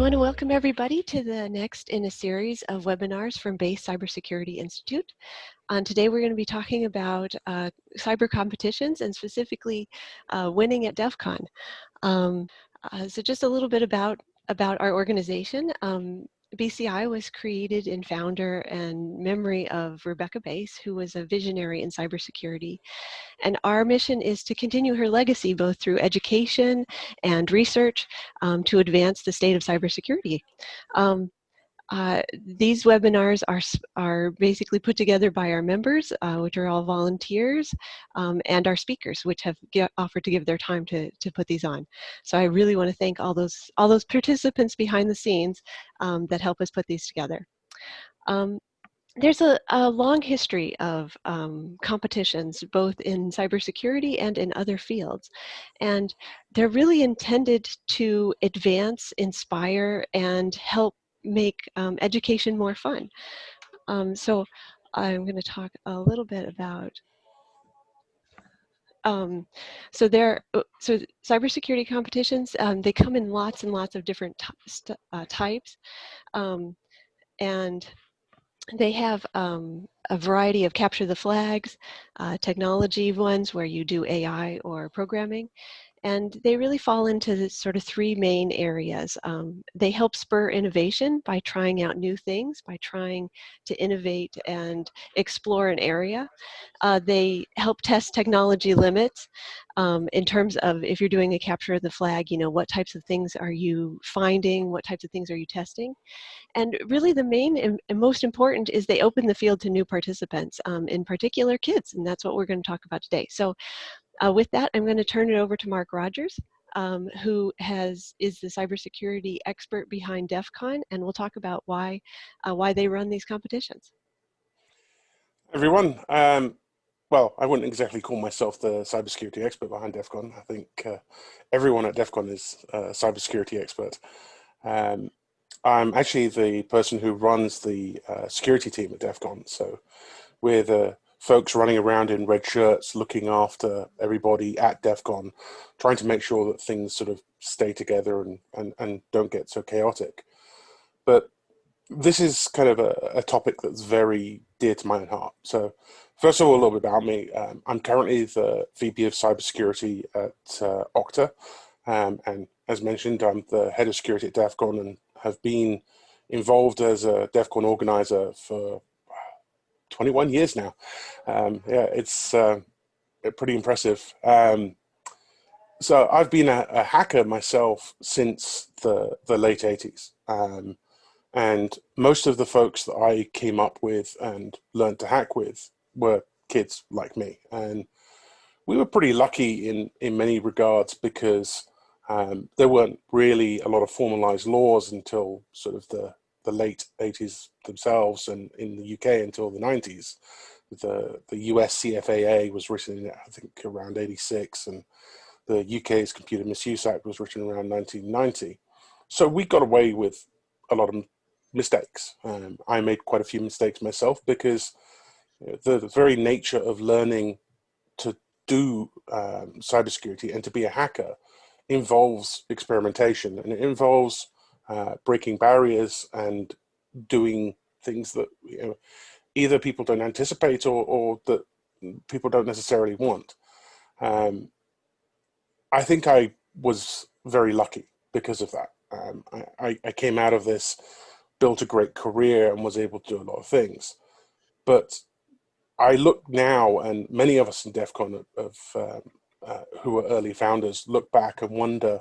want to welcome everybody to the next in a series of webinars from Base Cybersecurity Institute. Today we're going to be talking about cyber competitions and specifically winning at Defcon. So just a little bit about our organization. BCI was created in founder and memory of Rebecca Bass, who was a visionary in cybersecurity. And our mission is to continue her legacy both through education and research to advance the state of cybersecurity. These webinars are basically put together by our members, which are all volunteers, and our speakers, which have offered to give their time to put these on. So I really want to thank all those participants behind the scenes that help us put these together. There's a long history of competitions, both in cybersecurity and in other fields. And they're really intended to advance, inspire, and help make education more fun. So I'm going to talk a little bit about so cybersecurity competitions, they come in lots and lots of different types. And they have a variety of capture the flags, technology ones where you do AI or programming, and they really fall into the sort of three main areas. They help spur innovation by trying out new things, by trying to innovate and explore an area. They help test technology limits in terms of if you're doing a capture of the flag, you know, what types of things are you finding, what types of things are you testing? And really the main and most important is they open the field to new participants, in particular kids, and that's what we're going to talk about today. So with that, I'm going to turn it over to Mark Rogers, who is the cybersecurity expert behind Defcon, and we'll talk about why they run these competitions. Everyone, well, I wouldn't exactly call myself the cybersecurity expert behind Defcon. I think everyone at Defcon is a cybersecurity expert. I'm actually the person who runs the security team at Defcon. So we're the folks running around in red shirts, looking after everybody at Defcon, trying to make sure that things sort of stay together and don't get so chaotic. But this is kind of a topic that's very dear to my own heart. So first of all, a little bit about me. I'm currently the VP of Cybersecurity at Okta. And as mentioned, I'm the head of security at Defcon and have been involved as a Defcon organizer for 21 years now. Yeah, it's pretty impressive. So I've been a hacker myself since the late 80s. And most of the folks that I came up with and learned to hack with were kids like me. And we were pretty lucky in many regards because there weren't really a lot of formalized laws until sort of the late 80s themselves, and in the UK until the 90s. The US CFAA was written in, I think, around 86, and the UK's Computer Misuse Act was written around 1990. So we got away with a lot of mistakes. I made quite a few mistakes myself because the very nature of learning to do cybersecurity and to be a hacker involves experimentation, and it involves breaking barriers and doing things that either people don't anticipate or that people don't necessarily want. I think I was very lucky because of that. I came out of this, built a great career, and was able to do a lot of things. But I look now, and many of us in Defcon who were early founders look back and wonder,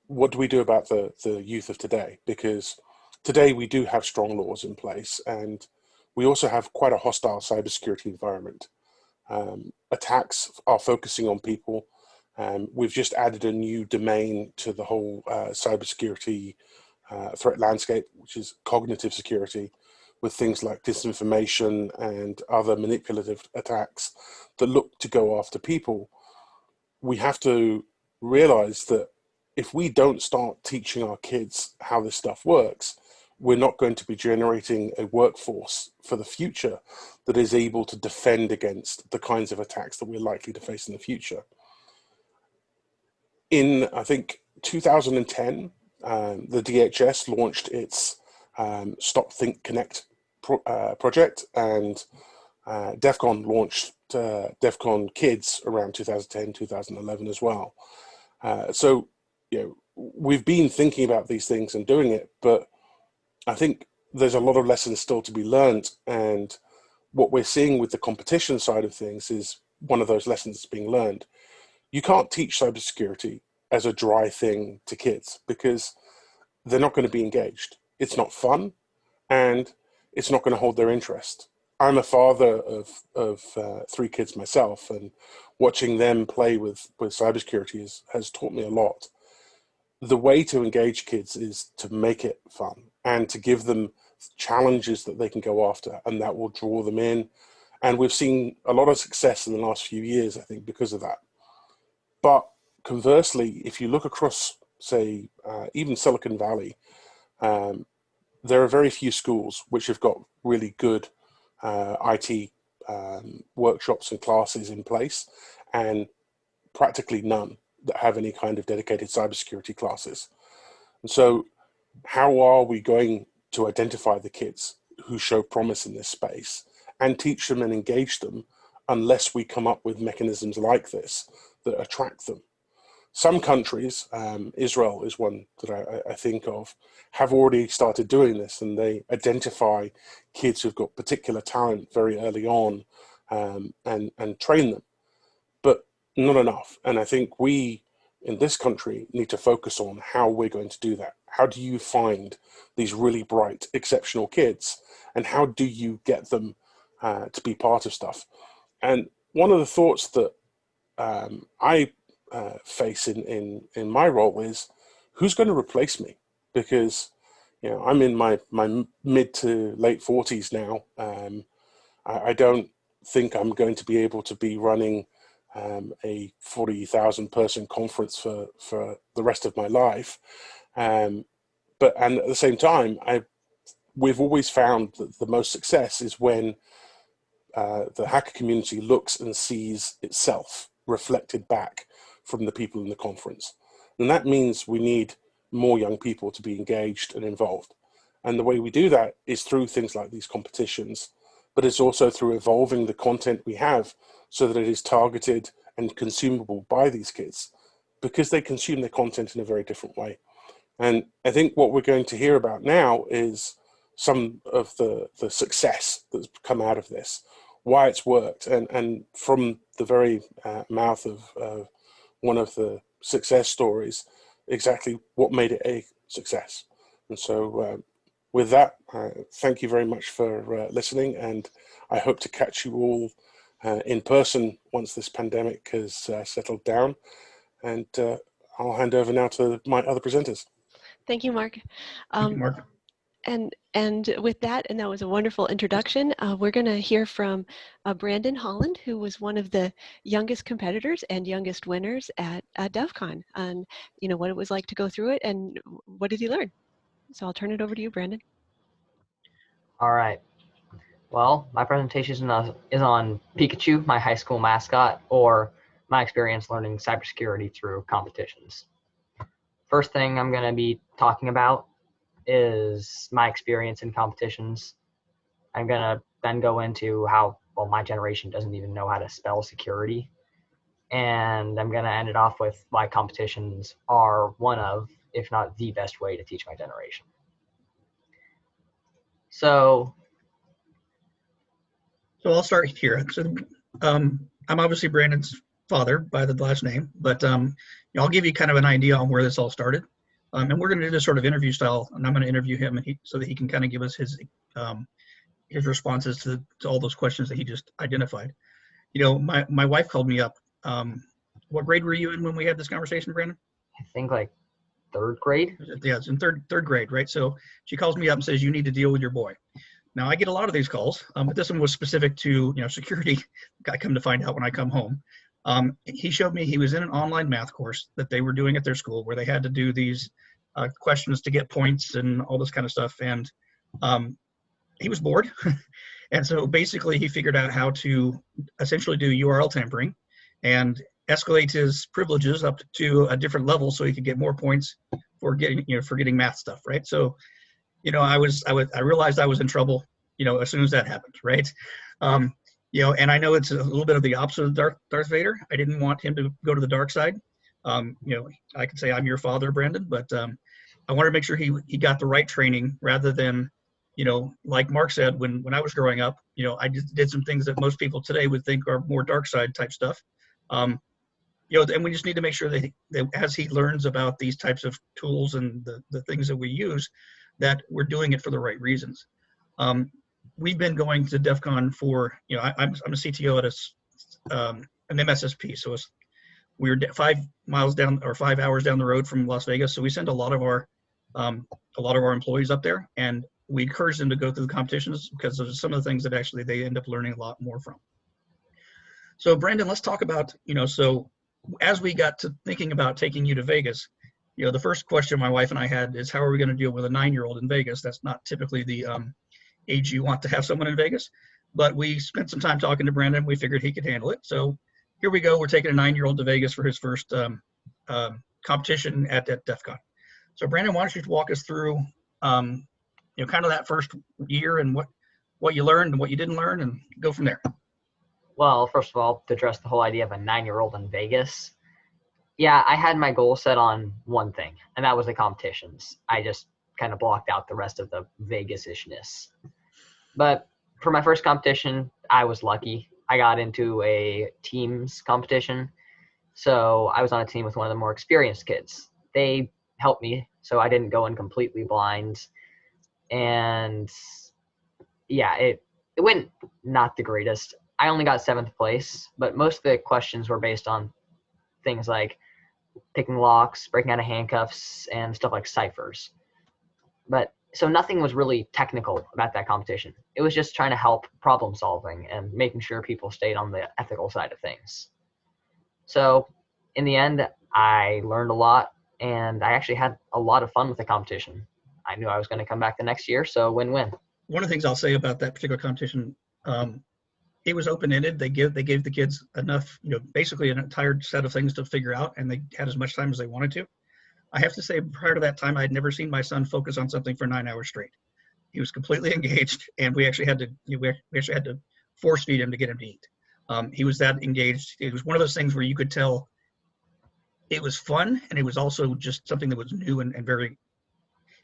what do we do about the youth of today? Because today we do have strong laws in place, and we also have quite a hostile cybersecurity environment. Attacks are focusing on people. We've just added a new domain to the whole cybersecurity threat landscape, which is cognitive security, with things like disinformation and other manipulative attacks that look to go after people. We have to realize that if we don't start teaching our kids how this stuff works, we're not going to be generating a workforce for the future that is able to defend against the kinds of attacks that we're likely to face in the future. In, I think, 2010, the DHS launched its Stop, Think, Connect project, and Defcon launched Defcon Kids around 2010, 2011 as well. So, we've been thinking about these things and doing it, but I think there's a lot of lessons still to be learned. And what we're seeing with the competition side of things is one of those lessons that's being learned. You can't teach cybersecurity as a dry thing to kids because they're not going to be engaged. It's not fun, and it's not going to hold their interest. I'm a father of 3 kids myself, and watching them play with cybersecurity has taught me a lot. The way to engage kids is to make it fun and to give them challenges that they can go after, and that will draw them in. And we've seen a lot of success in the last few years, I think, because of that. But conversely, if you look across, say, even Silicon Valley, there are very few schools which have got really good IT workshops and classes in place, and practically none that have any kind of dedicated cybersecurity classes. And so how are we going to identify the kids who show promise in this space and teach them and engage them unless we come up with mechanisms like this that attract them? Some countries, Israel is one that I think of, have already started doing this, and they identify kids who've got particular talent very early on and train them, but not enough. And I think we in this country need to focus on how we're going to do that. How do you find these really bright, exceptional kids, and how do you get them to be part of stuff? And one of the thoughts that I face in my role is, who's going to replace me? Because I'm in my mid to late 40s now. I don't think I'm going to be able to be running a 40,000 person conference for the rest of my life. And at the same time, we've always found that the most success is when the hacker community looks and sees itself reflected back from the people in the conference. And that means we need more young people to be engaged and involved. And the way we do that is through things like these competitions, but it's also through evolving the content we have so that it is targeted and consumable by these kids, because they consume their content in a very different way. And I think what we're going to hear about now is some of the success that's come out of this, why it's worked, and from the very mouth of one of the success stories, exactly what made it a success. And so with that, thank you very much for listening, and I hope to catch you all in person once this pandemic has settled down. And I'll hand over now to my other presenters. Thank you, Mark. Thank you, Mark. And with that, and that was a wonderful introduction, we're going to hear from Brandon Holland, who was one of the youngest competitors and youngest winners at Defcon, and what it was like to go through it and what did he learn. So I'll turn it over to you, Brandon. All right. Well, my presentation is on Pikachu, my high school mascot, or my experience learning cybersecurity through competitions. First thing I'm going to be talking about is my experience in competitions. I'm going to then go into how, well, my generation doesn't even know how to spell security. And I'm going to end it off with why competitions are one of, if not the best way to teach my generation. So I'll start here. So I'm obviously Brandon's father by the last name, but I'll give you kind of an idea on where this all started. And we're going to do this sort of interview style, and I'm going to interview him so that he can kind of give us his responses to all those questions that he just identified. My wife called me up. What grade were you in when we had this conversation, Brandon? I think like third grade. Yeah, it's in third grade, right? So she calls me up and says, "You need to deal with your boy." Now, I get a lot of these calls, but this one was specific to security. I come to find out when I come home. He showed me he was in an online math course that they were doing at their school where they had to do these questions to get points and all this kind of stuff. And he was bored. And so basically he figured out how to essentially do URL tampering and escalate his privileges up to a different level so he could get more points for getting math stuff, right? So, I realized I was in trouble, as soon as that happened, right? Um, and I know it's a little bit of the opposite of Darth Vader. I didn't want him to go to the dark side. I could say I'm your father, Brandon, but I wanted to make sure he got the right training rather than, like Mark said, when I was growing up, I just did some things that most people today would think are more dark side type stuff. And we just need to make sure that as he learns about these types of tools and the things that we use, that we're doing it for the right reasons. We've been going to Defcon for, I'm a CTO at an MSSP. So we're 5 miles down or 5 hours down the road from Las Vegas. So we send a lot of our employees up there, and we encourage them to go through the competitions because of some of the things that actually they end up learning a lot more from. So Brandon, let's talk about, so as we got to thinking about taking you to Vegas, the first question my wife and I had is, how are we going to deal with a 9-year-old in Vegas? That's not typically the age you want to have someone in Vegas. But we spent some time talking to Brandon. We figured he could handle it. So here we go. We're taking a 9-year-old to Vegas for his first competition at Defcon. So Brandon, why don't you walk us through, kind of that first year and what you learned and what you didn't learn, and go from there. Well, first of all, to address the whole idea of a 9-year-old in Vegas, yeah, I had my goal set on one thing, and that was the competitions. I just kind of blocked out the rest of the Vegas-ishness. But for my first competition, I was lucky. I got into a teams competition. So I was on a team with one of the more experienced kids. They helped me, so I didn't go in completely blind. And yeah, it went not the greatest. I only got 7th place, but most of the questions were based on things like picking locks, breaking out of handcuffs, and stuff like ciphers. But so nothing was really technical about that competition. It was just trying to help problem solving and making sure people stayed on the ethical side of things. So in the end, I learned a lot, and I actually had a lot of fun with the competition. I knew I was going to come back the next year, so win-win. One of the things I'll say about that particular competition, it was open-ended. They gave the kids enough, basically an entire set of things to figure out, and they had as much time as they wanted to. I have to say, prior to that time, I had never seen my son focus on something for 9 hours straight. He was completely engaged, and we actually had to force feed him to get him to eat. He was that engaged. It was one of those things where you could tell it was fun, and it was also just something that was new and very.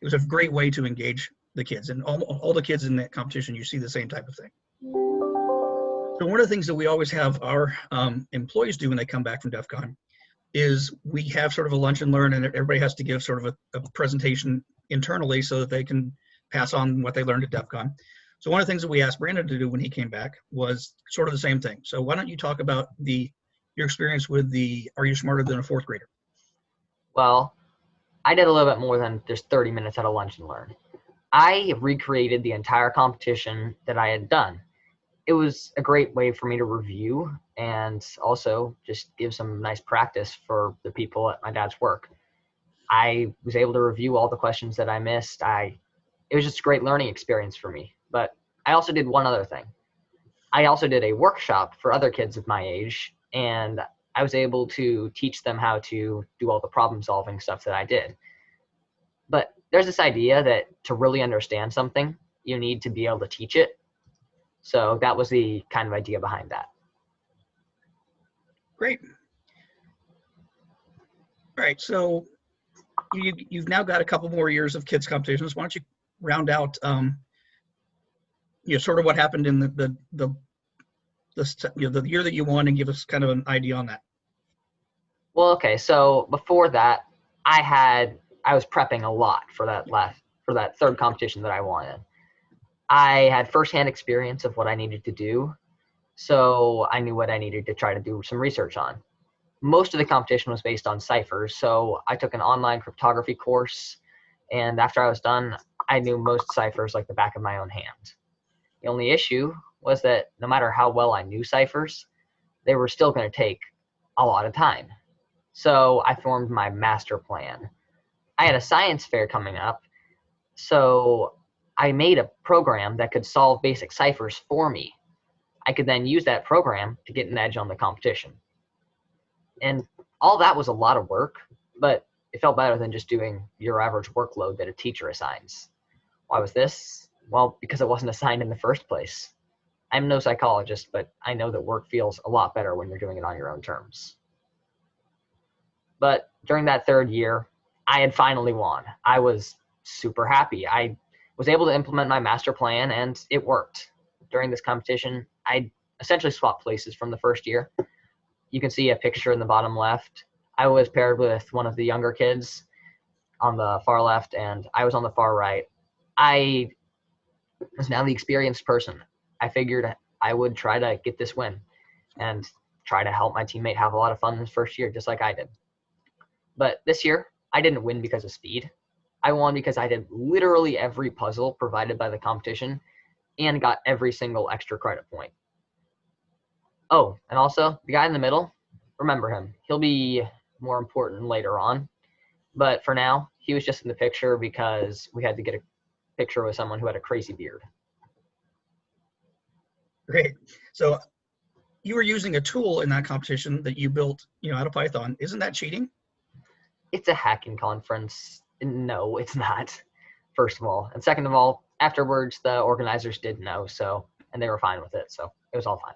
It was a great way to engage the kids, and all the kids in that competition, you see the same type of thing. So one of the things that we always have our employees do when they come back from DEF CON is we have sort of a lunch and learn, and everybody has to give sort of a presentation internally so that they can pass on what they learned at DEF CON. So one of the things that we asked Brandon to do when he came back was sort of the same thing. So why don't you talk about your experience with the Are You Smarter Than a Fourth Grader? Well, I did a little bit more than just 30 minutes at a lunch and learn. I recreated the entire competition that I had done. It was a great way for me to review and also just give some nice practice for the people at my dad's work. I was able to review all the questions that I missed. It was just a great learning experience for me. But I also did one other thing. I also did a workshop for other kids of my age, and I was able to teach them how to do all the problem solving stuff that I did. But there's this idea that to really understand something, you need to be able to teach it. So that was the kind of idea behind that. Great. All right, so you've now got a couple more years of kids competitions. Why don't you round out, sort of what happened in the year that you won, and give us kind of an idea on that. Well, okay, so before that, I was prepping a lot for that third competition that I won in. I had firsthand experience of what I needed to do, so I knew what I needed to try to do some research on. Most of the competition was based on ciphers, so I took an online cryptography course, and after I was done, I knew most ciphers like the back of my own hand. The only issue was that no matter how well I knew ciphers, they were still going to take a lot of time. So I formed my master plan. I had a science fair coming up, so I made a program that could solve basic ciphers for me. I could then use that program to get an edge on the competition. And all that was a lot of work, but it felt better than just doing your average workload that a teacher assigns. Why was this? Well, because it wasn't assigned in the first place. I'm no psychologist, but I know that work feels a lot better when you're doing it on your own terms. But during that third year, I had finally won. I was super happy. I was able to implement my master plan, and it worked. During this competition, I essentially swapped places from the first year. You can see a picture in the bottom left. I was paired with one of the younger kids on the far left, and I was on the far right. I was now the experienced person. I figured I would try to get this win and try to help my teammate have a lot of fun this first year, just like I did. But this year, I didn't win because of speed. I won because I did literally every puzzle provided by the competition and got every single extra credit point. Oh, and also, the guy in the middle, remember him. He'll be more important later on. But for now, he was just in the picture because we had to get a picture with someone who had a crazy beard. Great. So you were using a tool in that competition that you built, out of Python. Isn't that cheating? It's a hacking conference. No, it's not, first of all. And second of all, afterwards, the organizers did know, and they were fine with it. So it was all fine.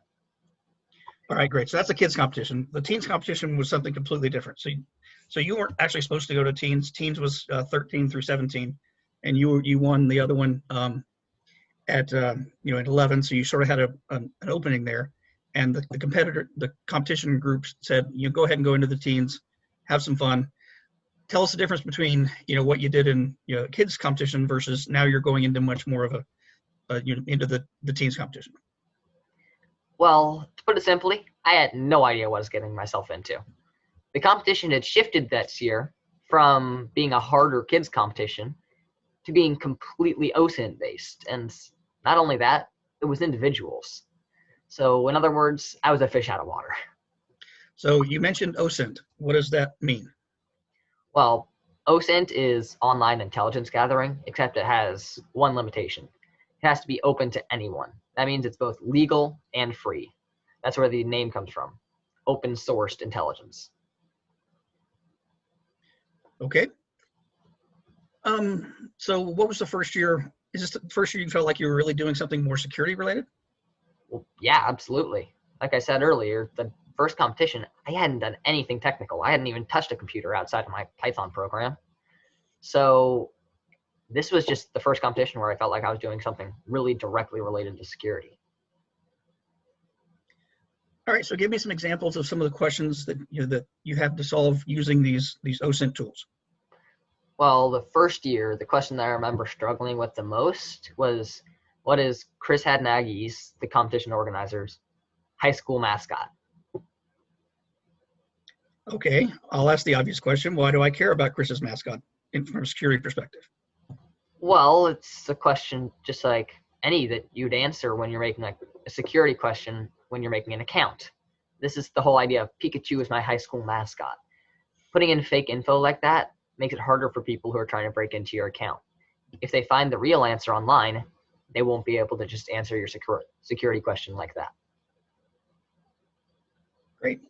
All right, great. So that's a kids competition. The teens competition was something completely different. So you weren't actually supposed to go to teens. Teens was 13 through 17, and you won the other one at 11. So you sort of had an opening there, and the competition group said, you go ahead and go into the teens, have some fun. Tell us the difference between what you did in kids competition versus now you're going into much more of into the teens competition. Well, to put it simply, I had no idea what I was getting myself into. The competition had shifted that year from being a harder kids competition to being completely OSINT based. And not only that, it was individuals. So in other words, I was a fish out of water. So you mentioned OSINT. What does that mean? Well, OSINT is online intelligence gathering, except it has one limitation. It has to be open to anyone. That means it's both legal and free. That's where the name comes from. Open sourced intelligence. Okay. So what was the first year? Is this the first year you felt like you were really doing something more security related? Well, yeah, absolutely. Like I said earlier, the first competition, I hadn't done anything technical. I hadn't even touched a computer outside of my Python program. So this was just the first competition where I felt like I was doing something really directly related to security. All right, so give me some examples of some of the questions that you have to solve using these OSINT tools. Well, the first year, the question that I remember struggling with the most was, what is Chris Hadnagy's, the competition organizer's, high school mascot? Okay, I'll ask the obvious question. Why do I care about Chris's mascot from a security perspective? Well, it's a question just like any that you'd answer when you're making like a security question when you're making an account. This is the whole idea of Pikachu is my high school mascot. Putting in fake info like that makes it harder for people who are trying to break into your account. If they find the real answer online, they won't be able to just answer your security question like that. Great.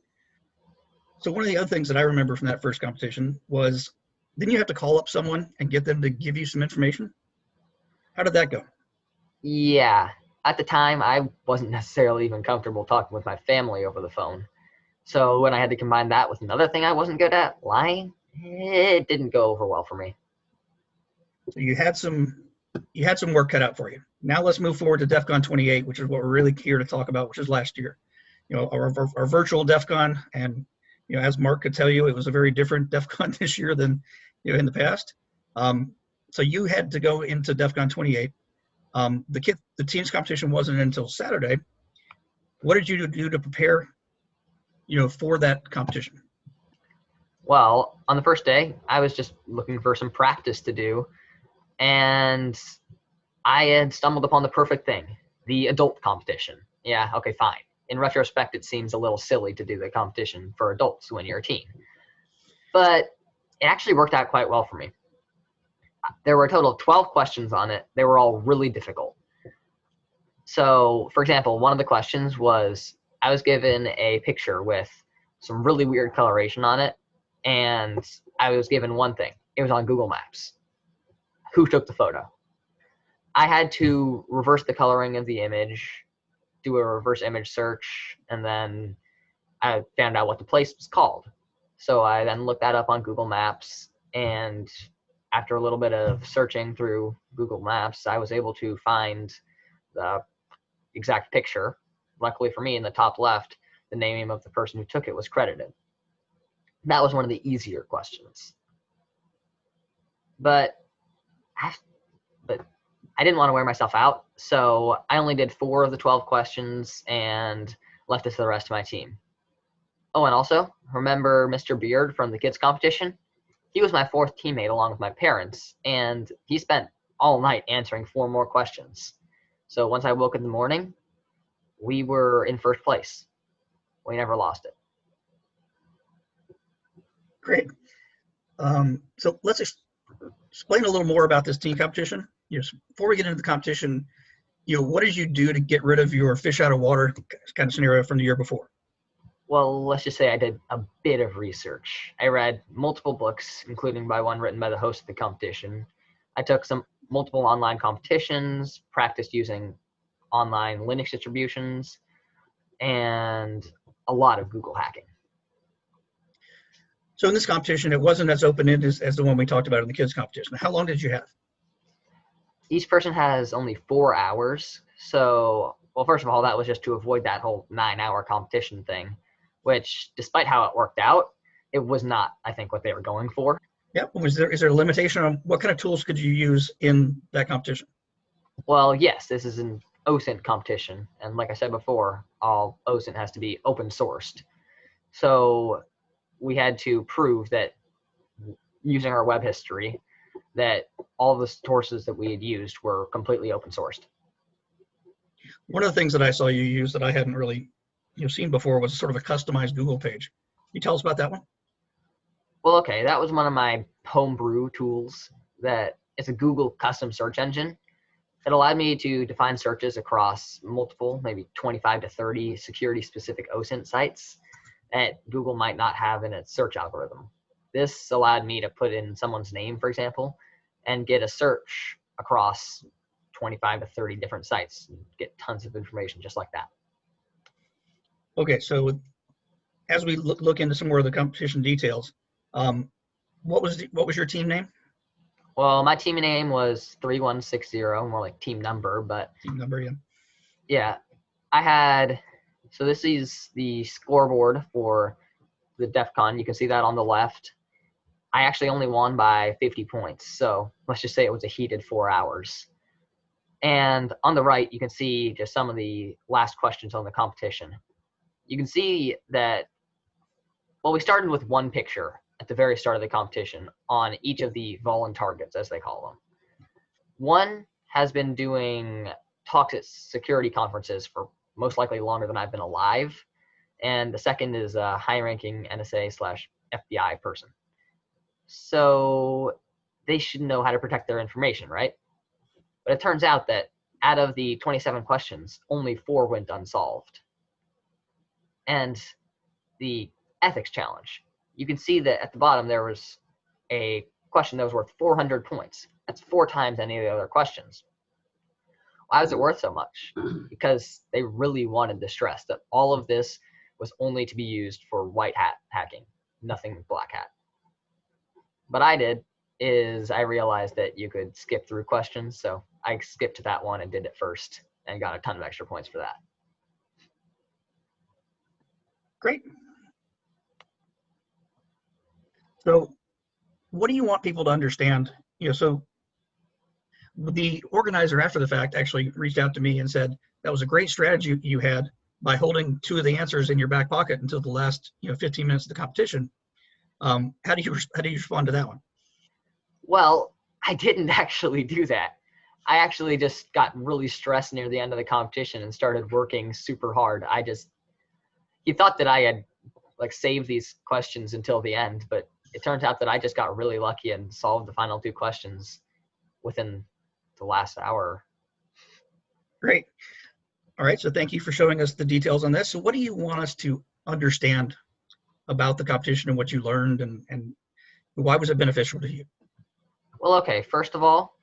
So one of the other things that I remember from that first competition was, didn't you have to call up someone and get them to give you some information? How did that go? Yeah, at the time, I wasn't necessarily even comfortable talking with my family over the phone. So when I had to combine that with another thing I wasn't good at, lying, it didn't go over well for me. So you had some work cut out for you. Now let's move forward to Defcon 28, which is what we're really here to talk about, which is last year. Our virtual Defcon, and as Mark could tell you, it was a very different Defcon this year than in the past. So you had to go into Defcon 28. The teams competition wasn't until Saturday. What did you do to prepare, for that competition? Well, on the first day, I was just looking for some practice to do, and I had stumbled upon the perfect thing, the adult competition. Yeah, okay, fine. In retrospect, it seems a little silly to do the competition for adults when you're a teen. But it actually worked out quite well for me. There were a total of 12 questions on it. They were all really difficult. So, for example, one of the questions was, I was given a picture with some really weird coloration on it, and I was given one thing. It was on Google Maps. Who took the photo? I had to reverse the coloring of the image, do a reverse image search, and then I found out what the place was called. So I then looked that up on Google Maps, and after a little bit of searching through Google Maps, I was able to find the exact picture. Luckily for me, in the top left, the name of the person who took it was credited. That was one of the easier questions. But I didn't want to wear myself out, so I only did 4 of the 12 questions and left it to the rest of my team. Oh, and also, remember Mr. Beard from the kids competition? He was my 4th teammate along with my parents, and he spent all night answering 4 more questions. So once I woke in the morning, we were in 1st place. We never lost it. Great. So let's explain a little more about this team competition. Before we get into the competition, what did you do to get rid of your fish out of water kind of scenario from the year before? Well, let's just say I did a bit of research. I read multiple books, including one written by the host of the competition. I took multiple online competitions, practiced using online Linux distributions, and a lot of Google hacking. So in this competition, it wasn't as open-ended as the one we talked about in the kids competition. How long did you have? Each person has only 4 hours. So, well, first of all, that was just to avoid that whole 9-hour competition thing, which, despite how it worked out, it was not, I think, what they were going for. Yeah. Is there a limitation on what kind of tools could you use in that competition? Well, yes, this is an OSINT competition. And like I said before, all OSINT has to be open sourced. So we had to prove that using our web history, that all the sources that we had used were completely open sourced. One of the things that I saw you use that I hadn't really seen before was sort of a customized Google page. Can you tell us about that one? Well, okay, that was one of my homebrew tools. That it's a Google custom search engine. It allowed me to define searches across multiple, maybe 25 to 30 security-specific OSINT sites that Google might not have in its search algorithm. This allowed me to put in someone's name, for example, and get a search across 25 to 30 different sites and get tons of information just like that. Okay, so as we look into some more of the competition details, what was your team name? Well, my team name was 3160, more like team number, but team number, yeah. Yeah, I had, so this is the scoreboard for the Defcon. You can see that on the left. I actually only won by 50 points, so let's just say it was a heated 4 hours. And on the right, you can see just some of the last questions on the competition. You can see that, well, we started with one picture at the very start of the competition on each of the Volun targets, as they call them. One has been doing talks at security conferences for most likely longer than I've been alive. And the second is a high-ranking NSA/FBI person. So they should know how to protect their information, right? But it turns out that out of the 27 questions, only 4 went unsolved. And the ethics challenge, you can see that at the bottom there was a question that was worth 400 points. That's 4 times any of the other questions. Why was it worth so much? Because they really wanted to stress that all of this was only to be used for white hat hacking, nothing black hat. What I did is I realized that you could skip through questions, so I skipped that one and did it first and got a ton of extra points for that. Great. So what do you want people to understand? So the organizer after the fact actually reached out to me and said, that was a great strategy you had by holding 2 of the answers in your back pocket until the last 15 minutes of the competition. How do you respond to that one? Well, I didn't actually do that. I actually just got really stressed near the end of the competition and started working super hard. He thought that I had saved these questions until the end, but it turns out that I just got really lucky and solved the final 2 questions within the last hour. Great. All right, so thank you for showing us the details on this. So what do you want us to understand about the competition and what you learned, and why was it beneficial to you? Well, okay, first of all,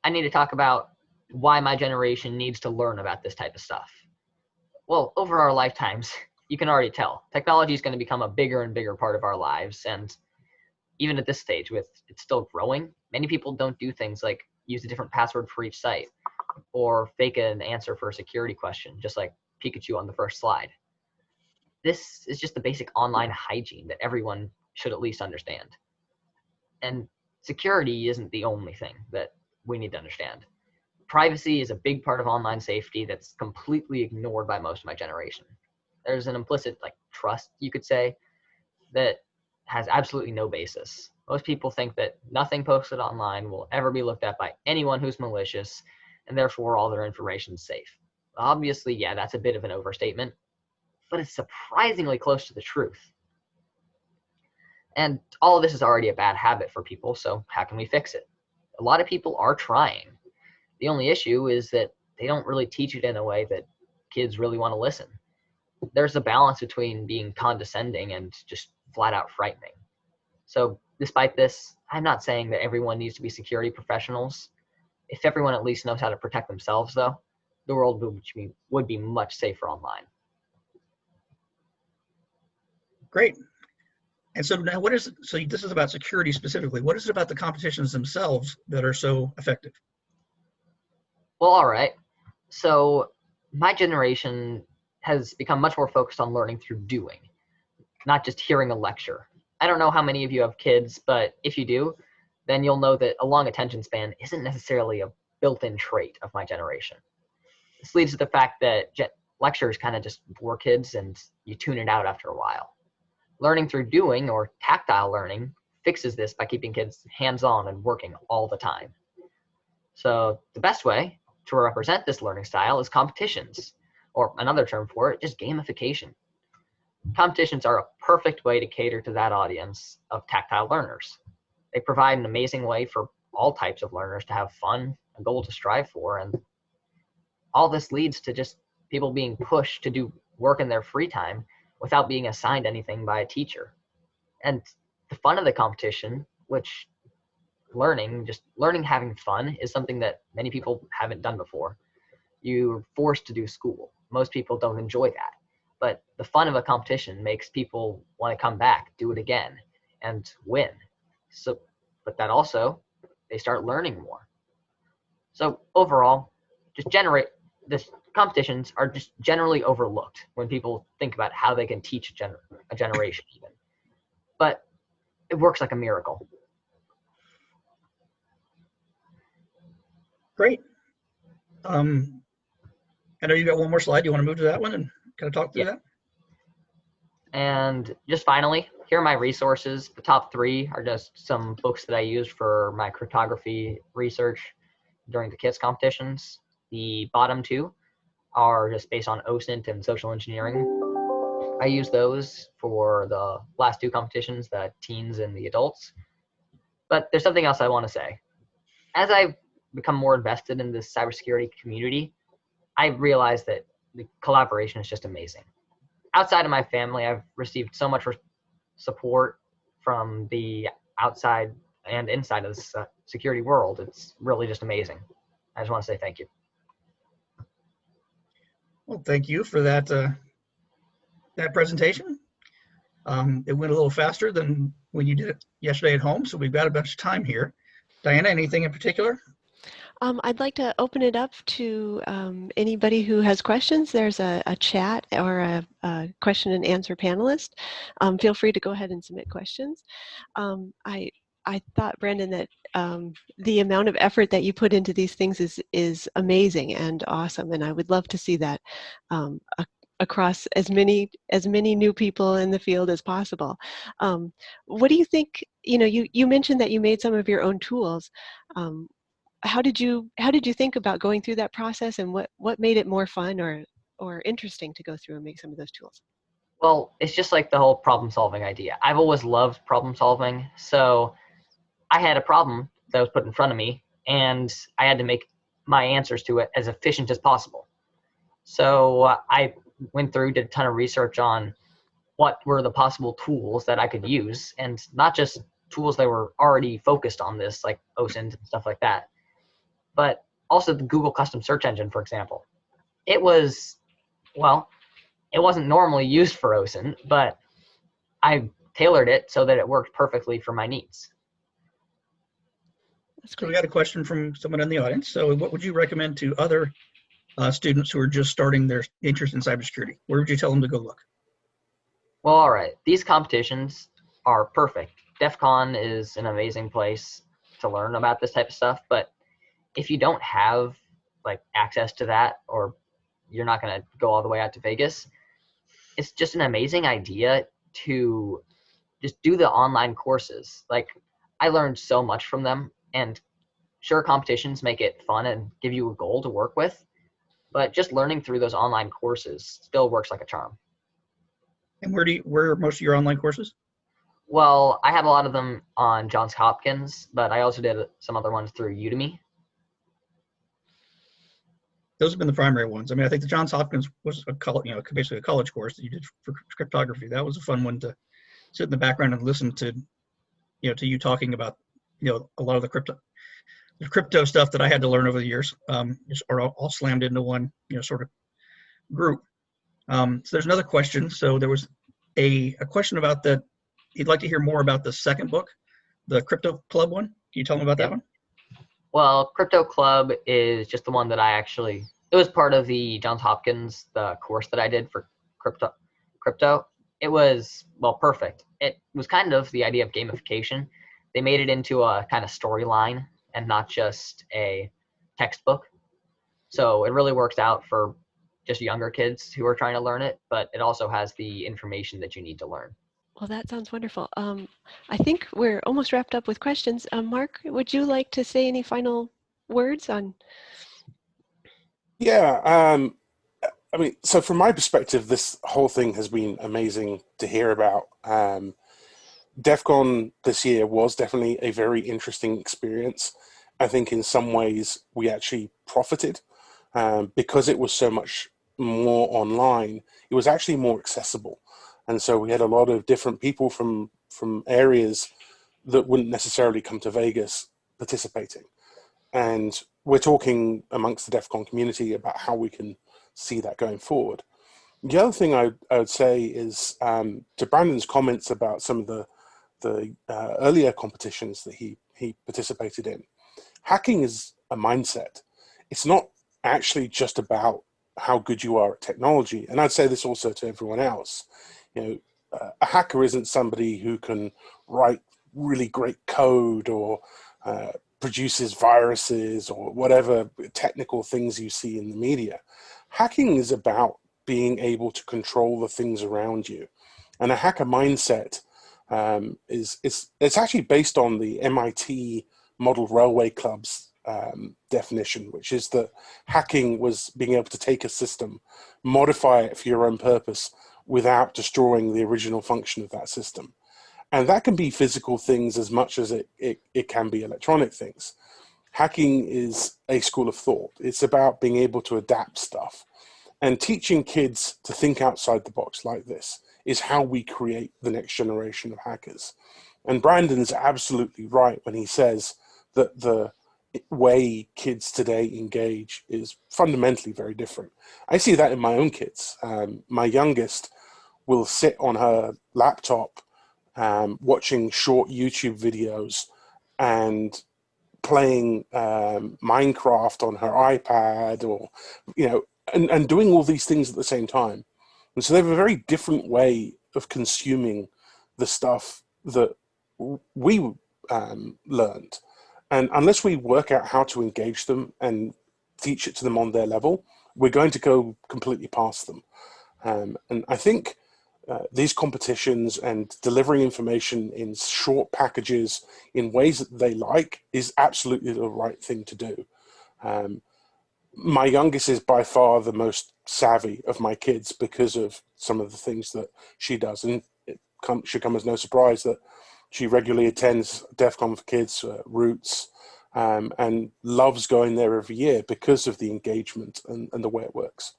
I need to talk about why my generation needs to learn about this type of stuff. Well, over our lifetimes, you can already tell, technology is going to become a bigger and bigger part of our lives. And even at this stage, with it's still growing, many people don't do things like use a different password for each site or fake an answer for a security question, just like Pikachu on the first slide. This is just the basic online hygiene that everyone should at least understand. And security isn't the only thing that we need to understand. Privacy is a big part of online safety that's completely ignored by most of my generation. There's an implicit trust, you could say, that has absolutely no basis. Most people think that nothing posted online will ever be looked at by anyone who's malicious, and therefore all their information is safe. Obviously, yeah, that's a bit of an overstatement, but it's surprisingly close to the truth. And all of this is already a bad habit for people, so how can we fix it? A lot of people are trying. The only issue is that they don't really teach it in a way that kids really want to listen. There's a balance between being condescending and just flat out frightening. So despite this, I'm not saying that everyone needs to be security professionals. If everyone at least knows how to protect themselves, though, the world would be much safer online. Great. And so now so this is about security specifically. What is it about the competitions themselves that are so effective? Well, all right. So my generation has become much more focused on learning through doing, not just hearing a lecture. I don't know how many of you have kids, but if you do, then you'll know that a long attention span isn't necessarily a built-in trait of my generation. This leads to the fact that lectures kind of just bore kids and you tune it out after a while. Learning through doing, or tactile learning, fixes this by keeping kids hands-on and working all the time. So the best way to represent this learning style is competitions, or another term for it, just gamification. Competitions are a perfect way to cater to that audience of tactile learners. They provide an amazing way for all types of learners to have fun, a goal to strive for, and all this leads to just people being pushed to do work in their free time without being assigned anything by a teacher. And the fun of the competition, which learning having fun, is something that many people haven't done before. You're forced to do school. Most people don't enjoy that. But the fun of a competition makes people want to come back, do it again, and win. So, but that also, they start learning more. So overall, this competitions are just generally overlooked when people think about how they can teach a generation even. But it works like a miracle. Great. I know you got one more slide. You want to move to that one and kind of talk through that? And just finally, here are my resources. The top 3 are just some books that I used for my cryptography research during the KISS competitions. The bottom 2 are just based on OSINT and social engineering. I use those for the last 2 competitions, the teens and the adults. But there's something else I want to say. As I've become more invested in this cybersecurity community, I realized that the collaboration is just amazing. Outside of my family, I've received so much support from the outside and inside of the security world. It's really just amazing. I just want to say thank you. Well, thank you for that that presentation. It went a little faster than when you did it yesterday at home, so we've got a bunch of time here. Diana, anything in particular? I'd like to open it up to anybody who has questions. There's a chat or a question and answer panelist. Feel free to go ahead and submit questions. I thought, Brandon, that the amount of effort that you put into these things is amazing and awesome, and I would love to see that across as many new people in the field as possible. What do you think? You mentioned that you made some of your own tools. How did you think about going through that process, and what made it more fun or interesting to go through and make some of those tools? Well, it's just like the whole problem solving idea. I've always loved problem solving. So I had a problem that was put in front of me, and I had to make my answers to it as efficient as possible. So I went through, did a ton of research on what were the possible tools that I could use, and not just tools that were already focused on this, like OSINT and stuff like that, but also the Google custom search engine, for example. It was, well, it wasn't normally used for OSINT, but I tailored it so that it worked perfectly for my needs. That's So we great. got a question from someone in the audience. So what would you recommend to other students who are just starting their interest in cybersecurity? Where would you tell them to go look? Well, all right. These competitions are perfect. Defcon is an amazing place to learn about this type of stuff, but if you don't have like access to that, or you're not going to go all the way out to Vegas, it's just an amazing idea to just do the online courses. Like, I learned so much from them, and sure, competitions make it fun and give you a goal to work with, but just learning through those online courses still works like a charm. And where are most of your online courses? Well, I have a lot of them on Johns Hopkins, but I also did some other ones through Udemy. Those have been the primary ones. I mean, I think the Johns Hopkins was a college, basically a college course that you did for cryptography. That was a fun one to sit in the background and listen to, to you talking about, a lot of the crypto stuff that I had to learn over the years, are all slammed into one, sort of group. So there's another question. So there was a question about that. He'd like to hear more about the second book, the Crypto Club one. Can you tell him about that one? Well, Crypto Club is just the one that it was part of the Johns Hopkins, the course that I did for crypto. It was, well, perfect. It was kind of the idea of gamification. They made it into a kind of storyline and not just a textbook. So it really works out for just younger kids who are trying to learn it, but it also has the information that you need to learn. Well, that sounds wonderful. I think we're almost wrapped up with questions. Mark, would you like to say any final words on? Yeah, I mean, so from my perspective, this whole thing has been amazing to hear about. DEFCON this year was definitely a very interesting experience. I think in some ways we actually profited because it was so much more online. It was actually more accessible. And so we had a lot of different people from areas that wouldn't necessarily come to Vegas participating. And we're talking amongst the DEF CON community about how we can see that going forward. The other thing I would say is to Brandon's comments about some of the earlier competitions that he participated in. Hacking is a mindset. It's not actually just about how good you are at technology. And I'd say this also to everyone else. A hacker isn't somebody who can write really great code or produces viruses or whatever technical things you see in the media. Hacking is about being able to control the things around you. And a hacker mindset it's actually based on the MIT Model Railway Club's definition, which is that hacking was being able to take a system, modify it for your own purpose without destroying the original function of that system. And that can be physical things as much as it can be electronic things. Hacking is a school of thought. It's about being able to adapt stuff. And teaching kids to think outside the box like this is how we create the next generation of hackers. And Brandon's absolutely right when he says that the way kids today engage is fundamentally very different. I see that in my own kids. My youngest will sit on her laptop watching short YouTube videos and playing Minecraft on her iPad, or and doing all these things at the same time. And so they have a very different way of consuming the stuff that we learned. And unless we work out how to engage them and teach it to them on their level, we're going to go completely past them. And I think these competitions and delivering information in short packages in ways that they like is absolutely the right thing to do. My youngest is by far the most savvy of my kids because of some of the things that she does. And it should come as no surprise that she regularly attends DEF CON for Kids, Roots, and loves going there every year because of the engagement and the way it works.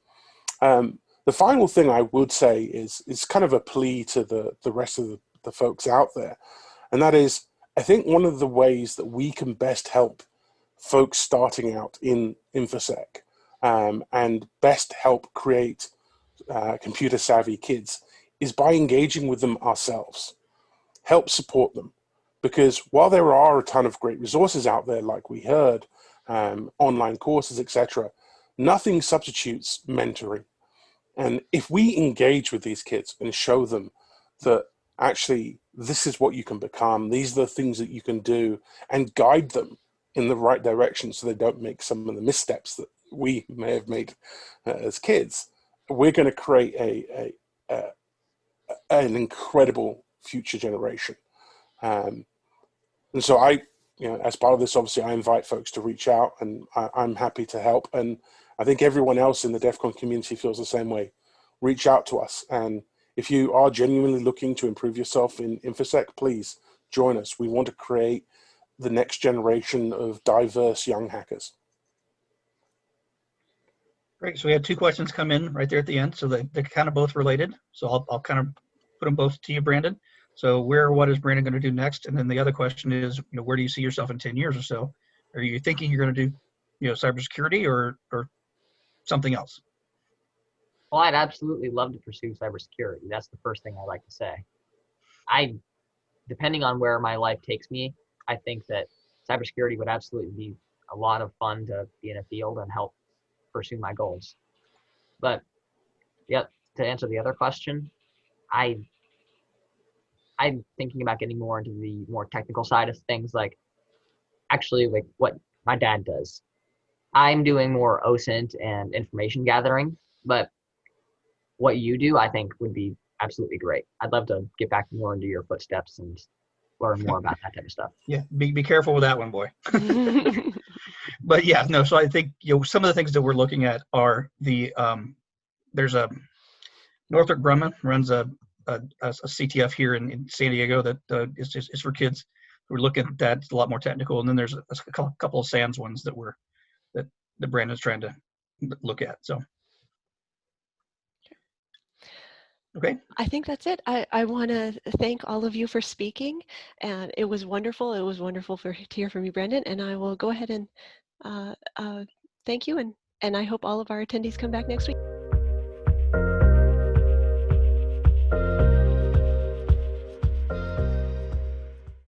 The final thing I would say is kind of a plea to the rest of the folks out there, and that is, I think one of the ways that we can best help folks starting out in InfoSec and best help create computer savvy kids is by engaging with them ourselves. Help support them, because while there are a ton of great resources out there, like we heard, online courses, etc., nothing substitutes mentoring. And if we engage with these kids and show them that actually this is what you can become, these are the things that you can do, and guide them in the right direction so they don't make some of the missteps that we may have made as kids, we're going to create an incredible future generation. And so as part of this, obviously, I invite folks to reach out, and I'm happy to help. And I think everyone else in the Defcon community feels the same way. Reach out to us. And if you are genuinely looking to improve yourself in InfoSec, please join us. We want to create the next generation of diverse young hackers. Great. So we had two questions come in right there at the end. So they're kind of both related. So I'll kind of put them both to you, Brandon. So where or what is Brandon going to do next? And then the other question is, where do you see yourself in 10 years or so? Are you thinking you're going to do, cybersecurity or something else? Well, I'd absolutely love to pursue cybersecurity. That's the first thing I'd like to say. Depending on where my life takes me, I think that cybersecurity would absolutely be a lot of fun to be in a field and help pursue my goals. But yeah, to answer the other question, I'm thinking about getting more into the more technical side of things, like what my dad does. I'm doing more OSINT and information gathering, but what you do, I think, would be absolutely great. I'd love to get back more into your footsteps and learn more about that type of stuff. Yeah, be careful with that one, boy. But yeah, no. So I think some of the things that we're looking at are there's a Northrop Grumman runs a CTF here in San Diego that is for kids. We're looking at that. It's a lot more technical, and then there's a couple of SANS ones that Brandon's trying to look at. So. Okay. I think that's it. I want to thank all of you for speaking, and it was wonderful. It was wonderful to hear from you, Brandon, and I will go ahead and thank you, and I hope all of our attendees come back next week.